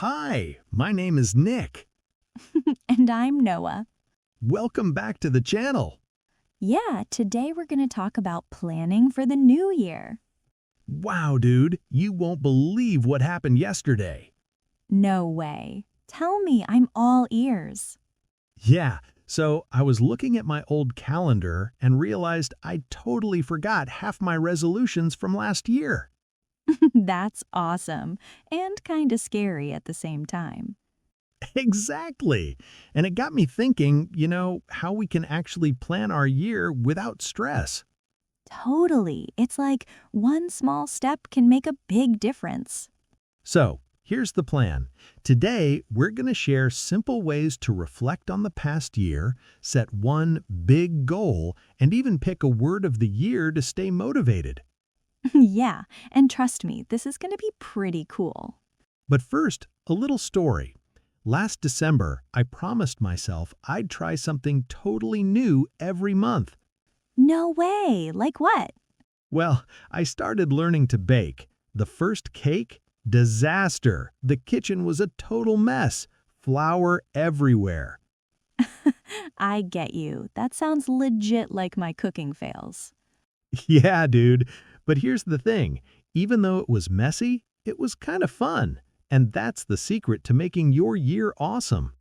Hi, my name is Nick. And I'm Noah. Welcome back to the channel. Yeah, today we're going to talk about planning for the new year. Wow, dude, you won't believe what happened yesterday. No way. Tell me, I'm all ears. Yeah, so I was looking at my old calendar and realized I totally forgot half my resolutions from last year. That's awesome and kinda scary at the same time. Exactly. And it got me thinking, how we can actually plan our year without stress. Totally. It's like one small step can make a big difference. So, here's the plan. Today, we're going to share simple ways to reflect on the past year, set one big goal, and even pick a word of the year to stay motivated. Yeah, and trust me, this is going to be pretty cool. But first, a little story. Last December, I promised myself I'd try something totally new every month. No way. Like what? Well, I started learning to bake. The first cake? Disaster. The kitchen was a total mess. Flour everywhere. I get you. That sounds legit like my cooking fails. Yeah, dude. But here's the thing. Even though it was messy, it was kind of fun. And that's the secret to making your year awesome.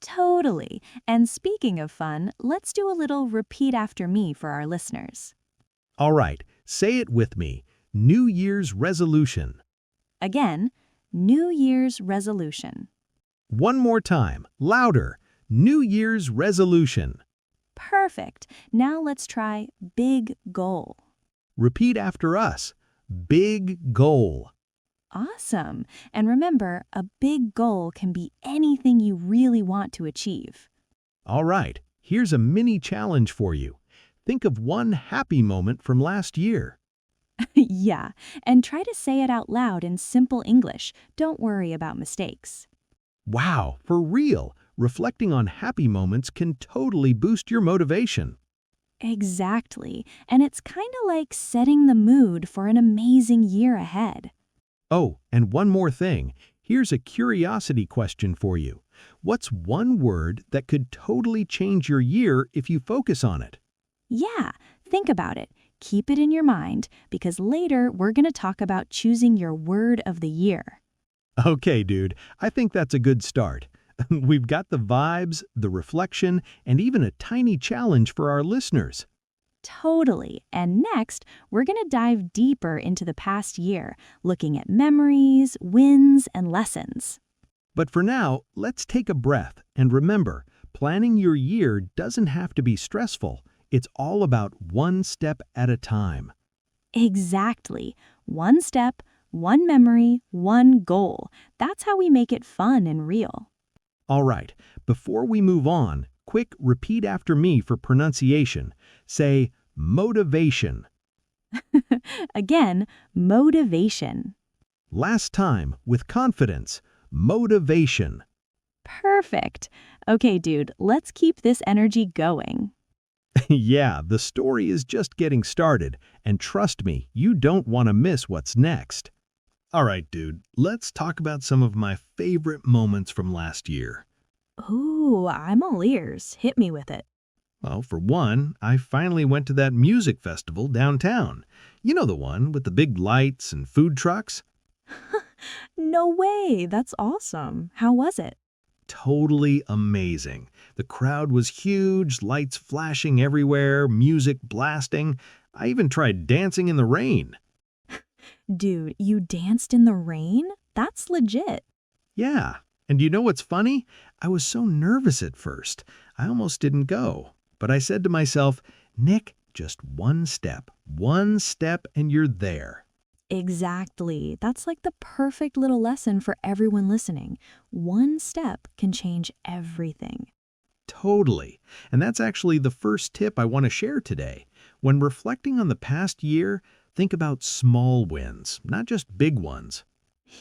Totally. And speaking of fun, let's do a little repeat after me for our listeners. All right, say it with me. New Year's resolution. Again, New Year's resolution. One more time, louder. New Year's resolution. Perfect. Now let's try big goal. Repeat after us. Big goal. Awesome. And remember, a big goal can be anything you really want to achieve. All right, here's a mini challenge for you. Think of one happy moment from last year. Yeah, and try to say it out loud in simple English. Don't worry about mistakes. Wow, for real, reflecting on happy moments can totally boost your motivation. Exactly. And it's kind of like setting the mood for an amazing year ahead. Oh, and one more thing. Here's a curiosity question for you. What's one word that could totally change your year if you focus on it? Yeah, think about it. Keep it in your mind because later we're going to talk about choosing your word of the year. Okay, dude, I think that's a good start. We've got the vibes, the reflection, and even a tiny challenge for our listeners. Totally. And next, we're going to dive deeper into the past year, looking at memories, wins, and lessons. But for now, let's take a breath and remember, planning your year doesn't have to be stressful. It's all about one step at a time. Exactly. One step, one memory, one goal. That's how we make it fun and real. All right, before we move on, quick repeat after me for pronunciation. Say motivation. Again, motivation. Last time, with confidence, motivation. Perfect. Okay, dude, let's keep this energy going. Yeah, the story is just getting started, and trust me, you don't want to miss what's next. All right, dude, let's talk about some of my favorite moments from last year. Ooh, I'm all ears. Hit me with it. Well, for one, I finally went to that music festival downtown. You know the one with the big lights and food trucks? No way. That's awesome. How was it? Totally amazing. The crowd was huge, lights flashing everywhere, music blasting. I even tried dancing in the rain. Dude, you danced in the rain? That's legit. Yeah, and you know what's funny? I was so nervous at first. I almost didn't go. But I said to myself, Nick, just one step and you're there. Exactly. That's like the perfect little lesson for everyone listening. One step can change everything. Totally. And that's actually the first tip I want to share today. When reflecting on the past year, think about small wins, not just big ones.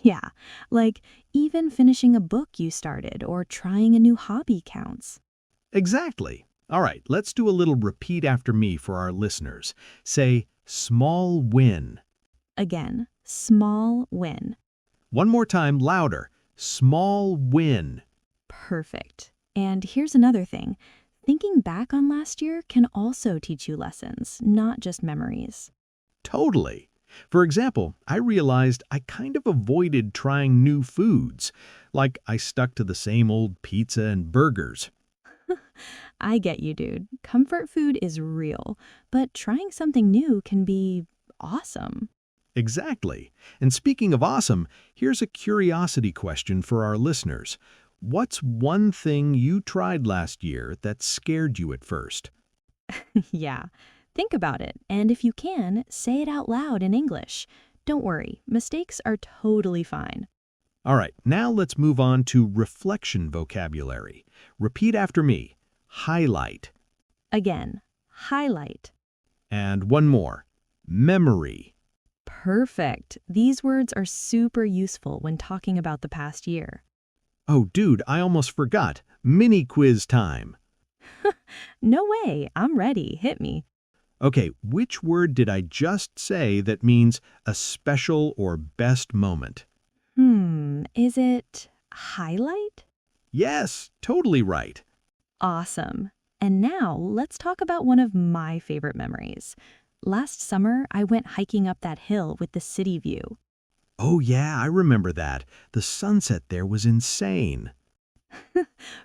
Yeah, like even finishing a book you started or trying a new hobby counts. Exactly. All right, let's do a little repeat after me for our listeners. Say, small win. Again, small win. One more time, louder. Small win. Perfect. And here's another thing. Thinking back on last year can also teach you lessons, not just memories. Totally. For example, I realized I kind of avoided trying new foods, like I stuck to the same old pizza and burgers. I get you, dude. Comfort food is real, but trying something new can be awesome. Exactly. And speaking of awesome, here's a curiosity question for our listeners. What's one thing you tried last year that scared you at first? Yeah. Think about it, and if you can, say it out loud in English. Don't worry, mistakes are totally fine. All right, now let's move on to reflection vocabulary. Repeat after me. Highlight. Again, highlight. And one more. Memory. Perfect. These words are super useful when talking about the past year. Oh, dude, I almost forgot. Mini quiz time. No way, I'm ready. Hit me. Okay, which word did I just say that means a special or best moment? Is it highlight? Yes, totally right. Awesome. And now let's talk about one of my favorite memories. Last summer, I went hiking up that hill with the city view. Oh yeah, I remember that. The sunset there was insane.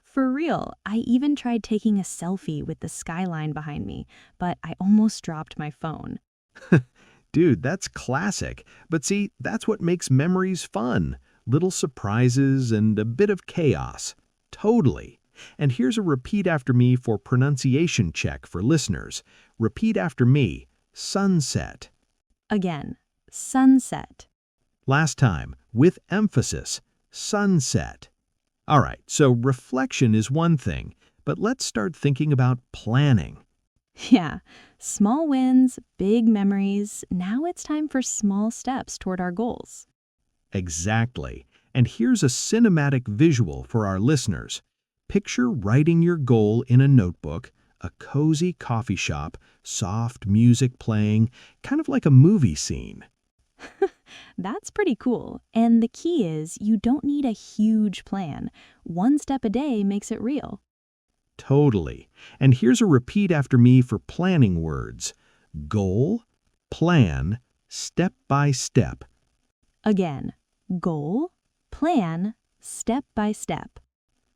For real, I even tried taking a selfie with the skyline behind me, but I almost dropped my phone. Dude, that's classic. But see, that's what makes memories fun. Little surprises and a bit of chaos. Totally. And here's a repeat after me for pronunciation check for listeners. Repeat after me. Sunset. Again, sunset. Last time, with emphasis. Sunset. All right, so reflection is one thing, but let's start thinking about planning. Yeah, small wins, big memories. Now it's time for small steps toward our goals. Exactly. And here's a cinematic visual for our listeners. Picture writing your goal in a notebook, a cozy coffee shop, soft music playing, kind of like a movie scene. That's pretty cool. And the key is you don't need a huge plan. One step a day makes it real. Totally. And here's a repeat after me for planning words. Goal, plan, step by step. Again, goal, plan, step by step.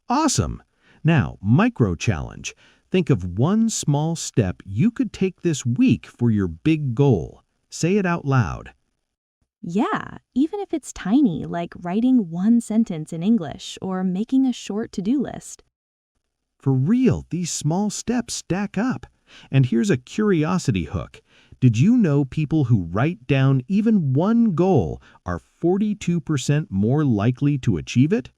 Awesome. Now, micro challenge. Think of one small step you could take this week for your big goal. Say it out loud. Yeah, even if it's tiny, like writing one sentence in English or making a short to-do list. For real, these small steps stack up. And here's a curiosity hook. Did you know people who write down even one goal are 42% more likely to achieve it?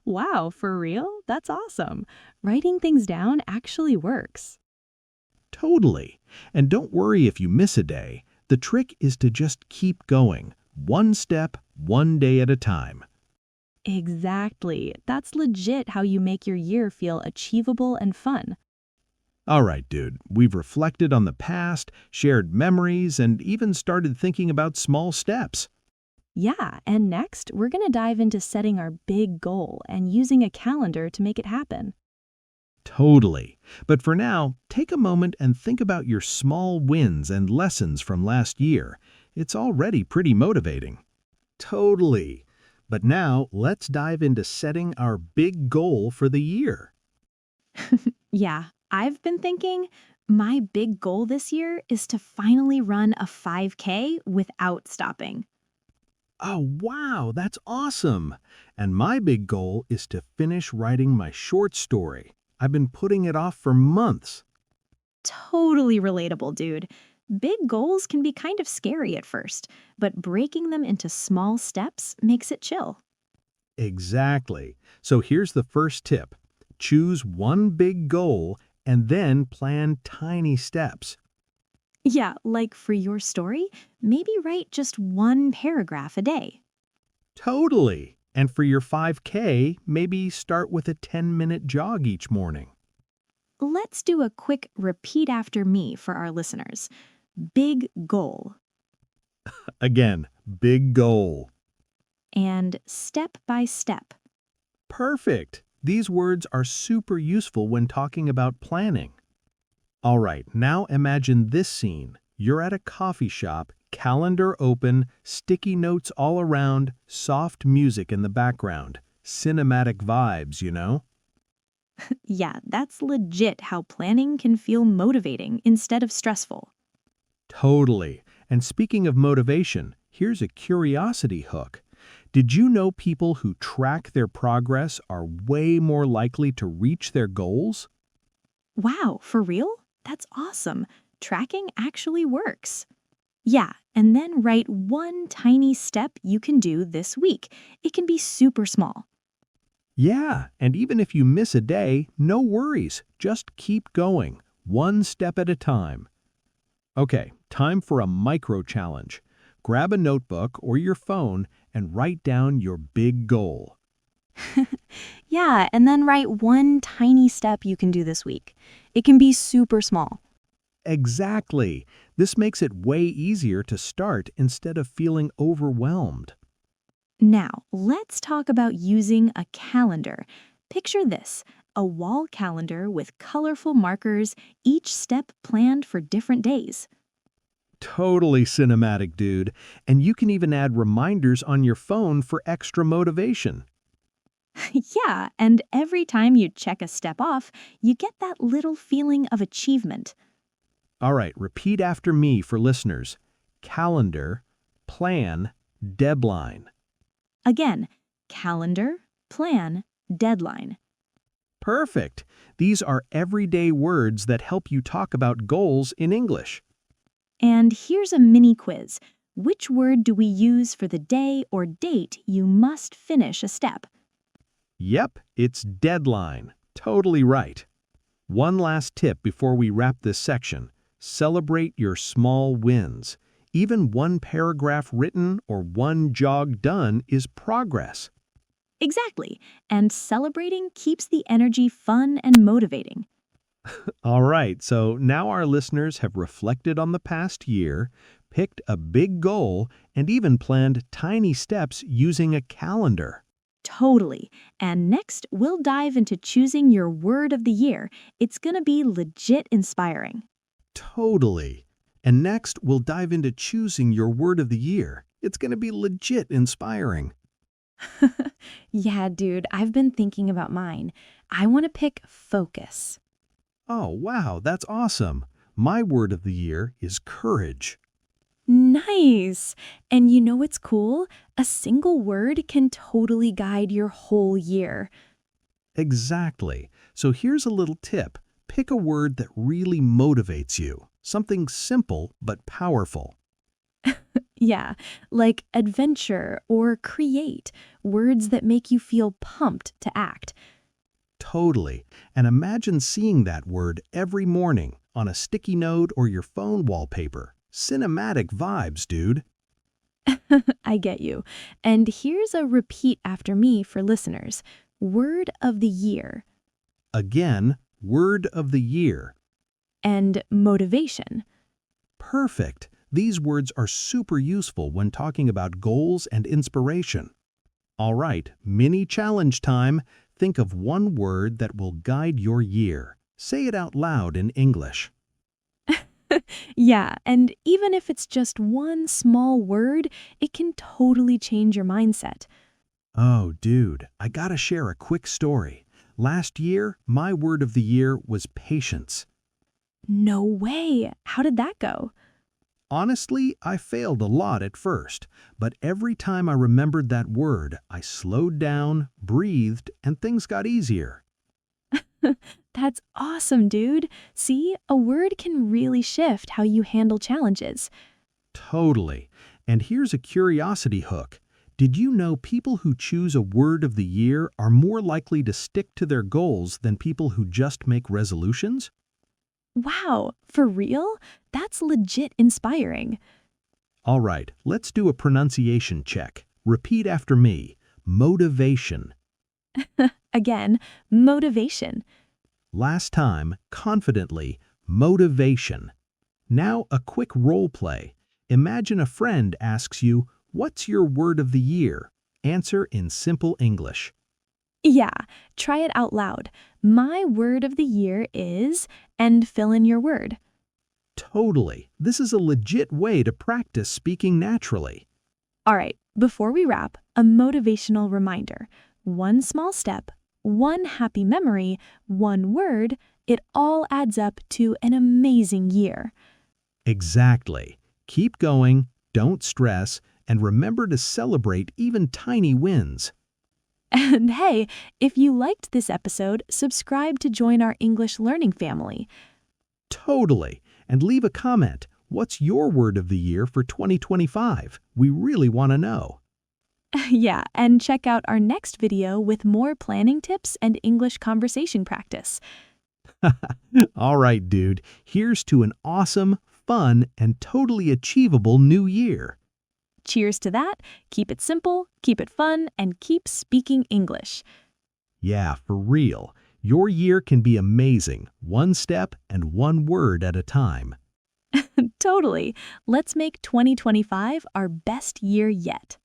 Wow, for real? That's awesome. Writing things down actually works. Totally. And don't worry if you miss a day. The trick is to just keep going, one step, one day at a time. Exactly. That's legit how you make your year feel achievable and fun. All right, dude, we've reflected on the past, shared memories, and even started thinking about small steps. Yeah, and next, we're going to dive into setting our big goal and using a calendar to make it happen. Totally. But for now, take a moment and think about your small wins and lessons from last year. It's already pretty motivating. Totally. But now, let's dive into setting our big goal for the year. Yeah, I've been thinking my big goal this year is to finally run a 5K without stopping. Oh, wow, that's awesome. And my big goal is to finish writing my short story. I've been putting it off for months. Totally relatable, dude. Big goals can be kind of scary at first, but breaking them into small steps makes it chill. Exactly. So here's the first tip. Choose one big goal and then plan tiny steps. Yeah, like for your story, maybe write just one paragraph a day. Totally. And for your 5K, maybe start with a 10-minute jog each morning. Let's do a quick repeat after me for our listeners. Big goal. Again, big goal. and step by step. Perfect. These words are super useful when talking about planning. All right, now imagine this scene. You're at a coffee shop, calendar open, sticky notes all around, soft music in the background. Cinematic vibes, you know? Yeah, that's legit how planning can feel motivating instead of stressful. Totally. And speaking of motivation, here's a curiosity hook. Did you know people who track their progress are way more likely to reach their goals? Wow, for real? That's awesome. Tracking actually works. Yeah, and then write one tiny step you can do this week. It can be super small. Yeah, and even if you miss a day, no worries. Just keep going, one step at a time. Okay, time for a micro challenge. Grab a notebook or your phone and write down your big goal. Yeah, and then write one tiny step you can do this week. It can be super small. Exactly. This makes it way easier to start instead of feeling overwhelmed. Now, let's talk about using a calendar. Picture this, a wall calendar with colorful markers, each step planned for different days. Totally cinematic, dude. And you can even add reminders on your phone for extra motivation. Yeah, and every time you check a step off, you get that little feeling of achievement. All right, repeat after me for listeners. Calendar, plan, deadline. Again, calendar, plan, deadline. Perfect. These are everyday words that help you talk about goals in English. And here's a mini quiz. Which word do we use for the day or date you must finish a step? Yep, it's deadline. Totally right. One last tip before we wrap this section. Celebrate your small wins. Even one paragraph written or one jog done is progress. Exactly, and celebrating keeps the energy fun and motivating. All right, so now our listeners have reflected on the past year, picked a big goal, and even planned tiny steps using a calendar. Totally. And next, we'll dive into choosing your word of the year. It's gonna be legit inspiring. Totally. And next, we'll dive into choosing your word of the year. It's going to be legit inspiring. Yeah, dude, I've been thinking about mine. I want to pick focus. Oh, wow, that's awesome. My word of the year is courage. Nice. And you know what's cool? A single word can totally guide your whole year. Exactly. So here's a little tip. Pick a word that really motivates you. Something simple but powerful. Yeah, like adventure or create, words that make you feel pumped to act. Totally. And imagine seeing that word every morning on a sticky note or your phone wallpaper. Cinematic vibes, dude. I get you. And here's a repeat after me for listeners. Word of the year Again, word of the year. and motivation. Perfect. These words are super useful when talking about goals and inspiration. All right, mini challenge time. Think of one word that will guide your year. Say it out loud in English. Yeah, and even if it's just one small word, it can totally change your mindset. Oh, dude, I gotta share a quick story. Last year, my word of the year was patience. No way. How did that go? Honestly, I failed a lot at first, but every time I remembered that word, I slowed down, breathed, and things got easier. That's awesome, dude. See, a word can really shift how you handle challenges. Totally. And here's a curiosity hook. Did you know people who choose a word of the year are more likely to stick to their goals than people who just make resolutions? Wow, for real? That's legit inspiring. All right, let's do a pronunciation check. Repeat after me. Motivation. Again, motivation. Last time, confidently, motivation. Now a quick role play. Imagine a friend asks you, "What's your word of the year?" answer in simple English. Yeah, try it out loud. My word of the year is, and fill in your word. Totally. This is a legit way to practice speaking naturally. All right, before we wrap, a motivational reminder. One small step, one happy memory, one word, it all adds up to an amazing year. Exactly. Keep going, don't stress, and remember to celebrate even tiny wins. And hey, if you liked this episode, subscribe to join our English learning family. Totally. And leave a comment. What's your word of the year for 2025? We really want to know. Yeah, and check out our next video with more planning tips and English conversation practice. All right, dude. Here's to an awesome, fun, and totally achievable new year. Cheers to that. Keep it simple, keep it fun, and keep speaking English. Yeah, for real. Your year can be amazing, one step and one word at a time. Totally. Let's make 2025 our best year yet.